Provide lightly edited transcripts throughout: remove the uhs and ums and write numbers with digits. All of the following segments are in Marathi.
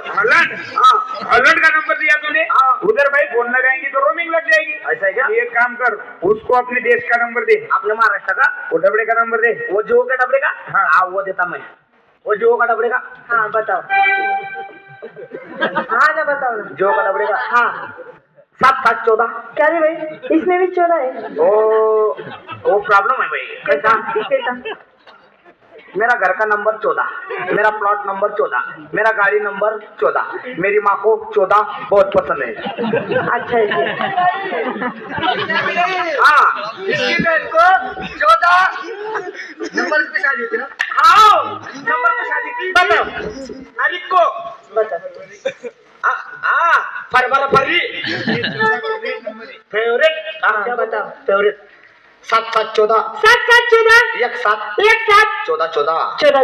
हॉलैंड, हॉलैंड का नंबर दिया तूने? उधर भाई फोन लगाएंगी तो रोमिंग लग जाएगी। ऐसा है क्या? एक काम कर, उसको अपने देश का नंबर दे, अपने महाराष्ट्र का वो डबड़े का नंबर दे। वो जो का डबरे का? हाँ। वो देता मैं। वो जो का डबरे का? हाँ बताओ। हाँ ना बताओ ना। जो का डबरे का? हाँ 7-7-14। क्या रे भाई, इसमें भी 14 है। वो प्रॉब्लम है भाई। कैसा कैसा? मेरा घर का नंबर 14, मेरा प्लॉट नंबर 14, मेरा गाड़ी नंबर 14, मेरी माँ को 14 बहुत पसंद है। अच्छा है जी। हाँ, इसकी बहन को 14 नंबर पे शादी थी ना? हाँ, नंबर पे शादी थी। बताओ अरिक को बताओ। February favourite. क्या बताओ? फेवरेट 7-7-14 7-7-14 एक साथ 14-14 14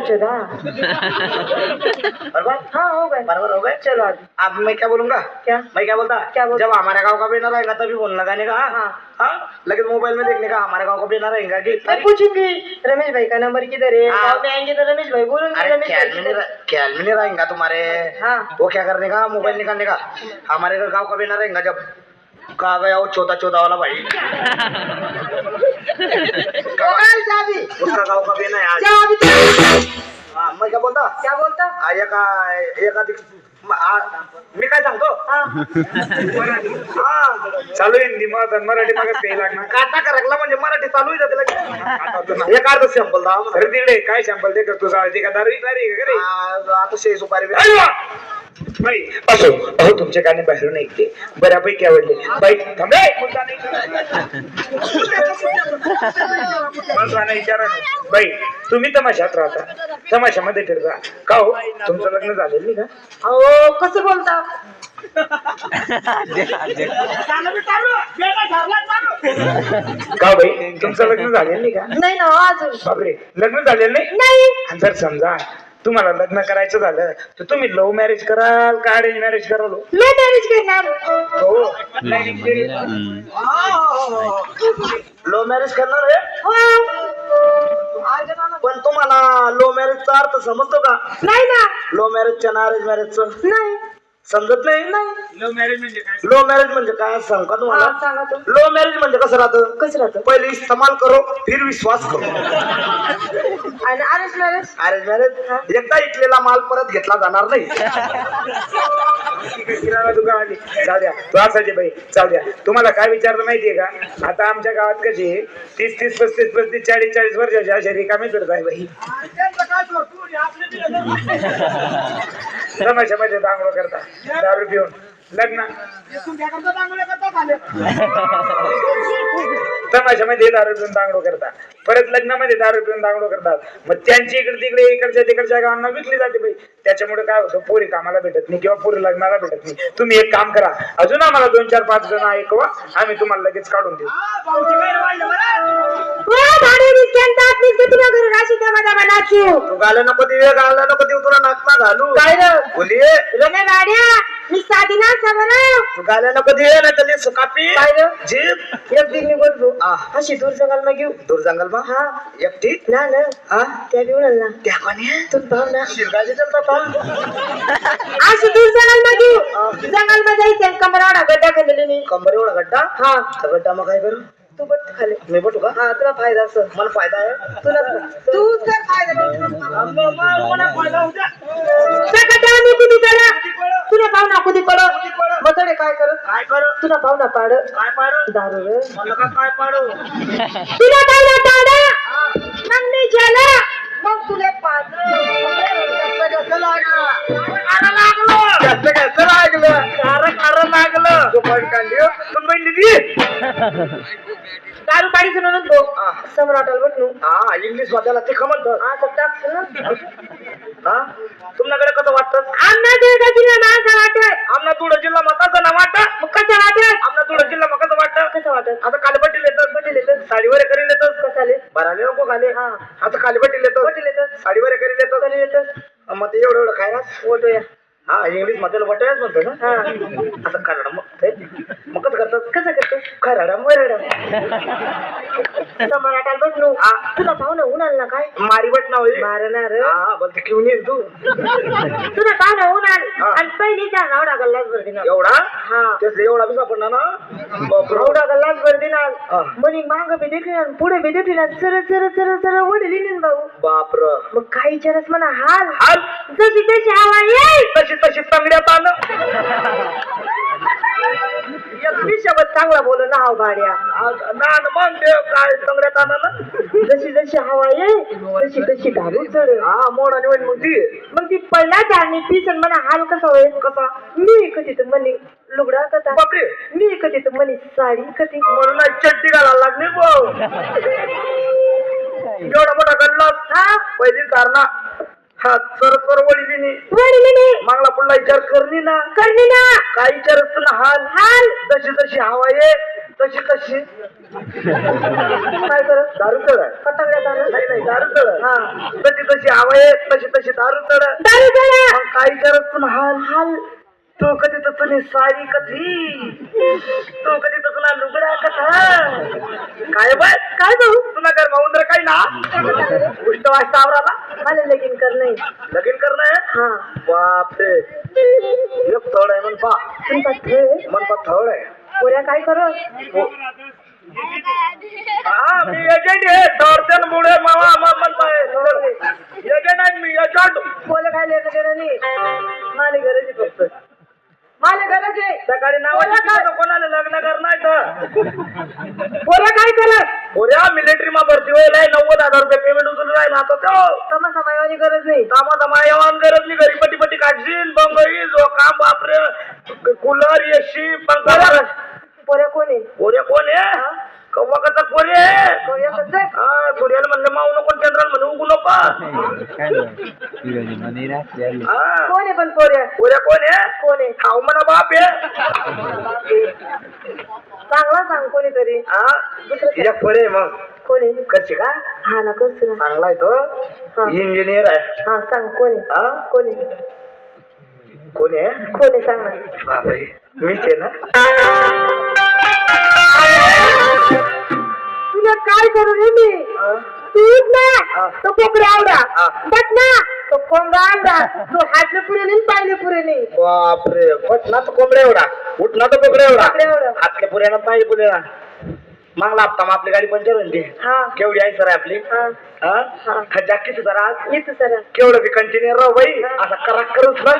बराबर। हाँ हो गए। बराबर हो गए। चलो आगे। अब मैं क्या बोलूंगा? क्या? मैं क्या बोलता? क्या बोल? जब हमारे गांव का बैनर आएगा तभी फोन लगाने का। हाँ। हाँ, लेकिन मोबाइल में देखने का हमारे गांव का बैनर रहेगा कि मैं पूछूंगी रमेश भाई का नंबर किधर है। हाँ। गाँव में आएंगे तो रमेश भाई बोलूंगी अरे रमेश भाई किधर है? ख्याल में नहीं रहेगा तुम्हारे। हाँ। वो क्या करने का? मोबाइल निकालने का। हमारे गांव का बैनर रहेगा जब कहा गया वो 14-14 वाला भाई। उसका गांव का बैनर है आज। हाँ, मैं क्या बोलता? क्या बोलता? मी काय सांगतो? चालू हिंदी मग मराठी मग काही लागणार काटा करकला म्हणजे मराठी चालू आहे त्याला. एक अर्ध सॅम्पल दा अरे तिकडे काय सॅम्पल दे कर तुझा का दारू विकणारी का रे? आता शे सुपारी बाई असो अहो तुमचे गाणे बाहेरून ऐकते बऱ्यापैकी आवडले बाई थांबे विचारा ना बाई तुम्ही तमाशात राहता तमाशामध्ये फिरता का हो तुमचं लग्न झालेलं नाही का? अहो कसं बोलता? का बाई तुमचं लग्न झालेलं नाही का? नाही ना अजून. बापरे लग्न झालेलं नाही? नाही. आणि जर समजा तुम्हाला लग्न करायचं झालं तर तुम्ही लव्ह मॅरेज कराल का अरेंज मॅरेज कराल? मी मॅरेज करणार. हो लो मॅरेज करणार आहे. हो. पण तुम्हाला लो मॅरेजचा अर्थ समजतो का? नाही ना. लो मॅरेजच्या ना अरेंज मॅरेजचं नाही. समजत नाही. लव्ह मॅरेज म्हणजे काय? लो मॅरेज म्हणजे काय सांग का तुम्हाला? हा सांगा तू. लो मॅरेज म्हणजे कसं राहतं? कसं राहतं? पहिले इस्तेमाल करो फिर विश्वास करो. आणि अरेंज मॅरेज? अरेंज मॅरेज एकदा इकलेला माल परत घेतला जाणार नाही. किराणा दुकान आली जाऊ द्या तू असायचे बाई जाऊ द्या. तुम्हाला काय विचारलं माहितीये का? आता आमच्या गावात कशी 30-30, 35-35, 40-40 वर्षाच्या अशा रिकामी फिरत आहे बाई. तमाशामध्ये दांगडो करता दारू पिऊन लग्न तमाशामध्ये दारू पिऊन दांगडो करता परत लग्नामध्ये दारू पिऊन दांगडो करतात. मग त्यांची इकडे तिकडे इकडच्या तिकडच्या गावांना विकली जाते बाई. त्याच्यामुळे काय होतं पोरी कामाला भेटत नाही किंवा पोरी लग्नाला भेटत नाही. तुम्ही एक काम करा अजून आम्हाला 2-4-5 जण ऐकवा आम्ही तुम्हाला लगेच काढून देऊ. तू गाला नको देऊ गाला नको देऊ तुला नाकमा घालू. काय रे? बोलिये रमे गाड्या मी साधी ना सगळं. तू गाला नको देऊ ना तले सुकापी काय रे? जीप एक दिवशी बोलतो आ. अशी दूर जगाल मग घेऊ. दूर जंगल मा हा एकटी ना ना हा त्या घेऊन ना त्या कोणी तू भाव ना शिरगाजी चलता पा अशी दूर जगाल मग घेऊ. जंगल मध्ये जायचं कमराडा गड्डा केलेली नाही. कंबर एवढा गड्डा. हा त्या गड्डा मग काय करू? तू बट खाली. मी बटू का? हा तुला फायदा असं. मला फायदा आहे. तुला तू तर फायदा मला फायदा होत्या. कुदी करा तुला भाव ना कुदी पड मतडे काय करत काय कर? तुला भाव ना पाड काय पाडू? दारू रे. मला का काय पाडू? तुला भाव ना पाड मग मी झाला मग तुला पाड. कसं लागलं? तू पण काढली हो? तू बहिणी दिली? दारू काढीच म्हणून तो सम्राटाला बटनू. हा इंग्लिश वाद्याला ते म्हणतात. हा तर टाक ना. हा तुमच्याकडे कसं वाटतं? आमना दुर्गा जिल्हा माझा वाटत. आमना तुड जिल्हा मताचं ना वाटत. मग कसं वाटत? आमना तुड जिल्हा मकाचं वाटत. कसं वाटत? आता कालबट्टी येतात. बटील येतं. साडीवर करील येतात. कसाले भराले नको खाले. हा आता कालबट्टी येतात. बटील येतं. साडीवर करील येतात. कली येतं. मग ते एवढं खायला ओटो या. हा इंग्लिश मध्ये वटायच म्हणतो ना. हा आता खरडा मग कसं करतात? कसं करतो? खरडा मरडा सम्राटाला बटनू. तुला भाव ना उन्हाल ना काय मारी बट ना होईल. मारणार हा बोलते घेऊन ये तू. तुला भाव ना उन्हाल हा. आणि पहिली जाणार एवढा गल्लाच भर देणार एवढा हा त्याच एवढा बी सापडणार ना बापरे. एवढा गल्लाच भर देणार हा. म्हणे माग बी देखील आणि पुढे बी देखील आणि सरळ सरळ सरळ सरळ वडील येईन भाऊ बापर मग काही चरस म्हणा हाल हाल जशी तशी हवा येईल तशी तशी तंगड्यात आलं एक शब्द चांगला बोल ना हाव भाड्या ना मग ते काय तंगड्यात आलं ना जशी जशी हवा येईल तशी तशी घालून चढ हा मोड आणि वैन मग ती पहिला धारणी पीस आणि म्हणा हाल कसा होईल कसा मी कधी तर म्हणे लुगडा कसा बापरे मी कधी तर म्हणे साडी कधी म्हणून नाही चड्डी घालायला लागली भाऊ एवढा मोठा गल्ला हा पहिली धारणा हा सर वडील वडील मागला पुढला विचार करणी ना करणी ना काय विचार असतो ना हाल हाल जशी जशी हवा ये तशी तशी काय करत दारू चढ पतंगड्यात आलं नाही नाही दारू चढ हा तशी तशी हवा ये तशी तशी दारू चढ दारू चढ मग काय विचार असतो ना हाल हाल तो कधी तर तुझी साडी कधी तो कधी तर तुला लुगडा कथा काय बाय काय भाऊ तुला घर माऊंदर काही ना गोष्ट वाजता आवराला मला लगीन करणं लगीन करणं आहे हा बापरे एक थोड आहे म्हण पा मन पा थोड आहे पोऱ्या काय करत हा मी एजंट आहे थोडचण मुळे मावा म्हणताय एजंट आहे मी एजंट पोरं काय लेणं देणं नाही मला गरज आहे फक्त मला गरज आहे सकाळी नावाला कोणाला लग्न करणार पोरं काय करत पोऱ्या मिलिटरी मा भरती होईल 90,000 रुपये पेमेंट उचलून राहील आता तो समा समायोनी गरज नाही कामा येवान गरज नाही घरी पटी पटी काढशील बंगई जो काम बापरे कूलर एसी पंखा पोऱ्या कोण आहे पोरे कोण आहे कव्वा कसा पोरे पोऱ्या कसं आहे? हा सूर्याला म्हणलं माऊ नको चंद्राला म्हणलं उगू नको हा कोण आहे पण पोऱ्या पोऱ्या कोण आहे कोण आहे खाऊ म्हणा बाप आहे चांगला सांग कोणीतरी हा एक पोरे मग कोण आहे करशी का हा ना करतो ना चांगला आहे तो हा. इंजिनियर आहे हा सांग कोण आहे हा कोण आहे कोण आहे कोण आहे सांग ना बापरे मीच आहे ना तुला काय करू रे मी तूच ना हा. तो कोकड्या आवडा हा. बट ना तो कोंबडा आवडा तो हातले पुरे नाही पाहिले पुरे नाही बापरे उठना तर कोंबड्या एवढा उठना तर कोंबड्या एवढा कोंबड्या एवढा. हातले पुऱ्यानं पाहिजे पुऱ्या मागला हप्ता मग आपली गाडी पंचर होईल ती हा केवढी आहे सर आपली हा हा हा. जाकीच जरा आज येतो सर केवढं बी कंटिन्यू राहू बाई असा करा करूच ना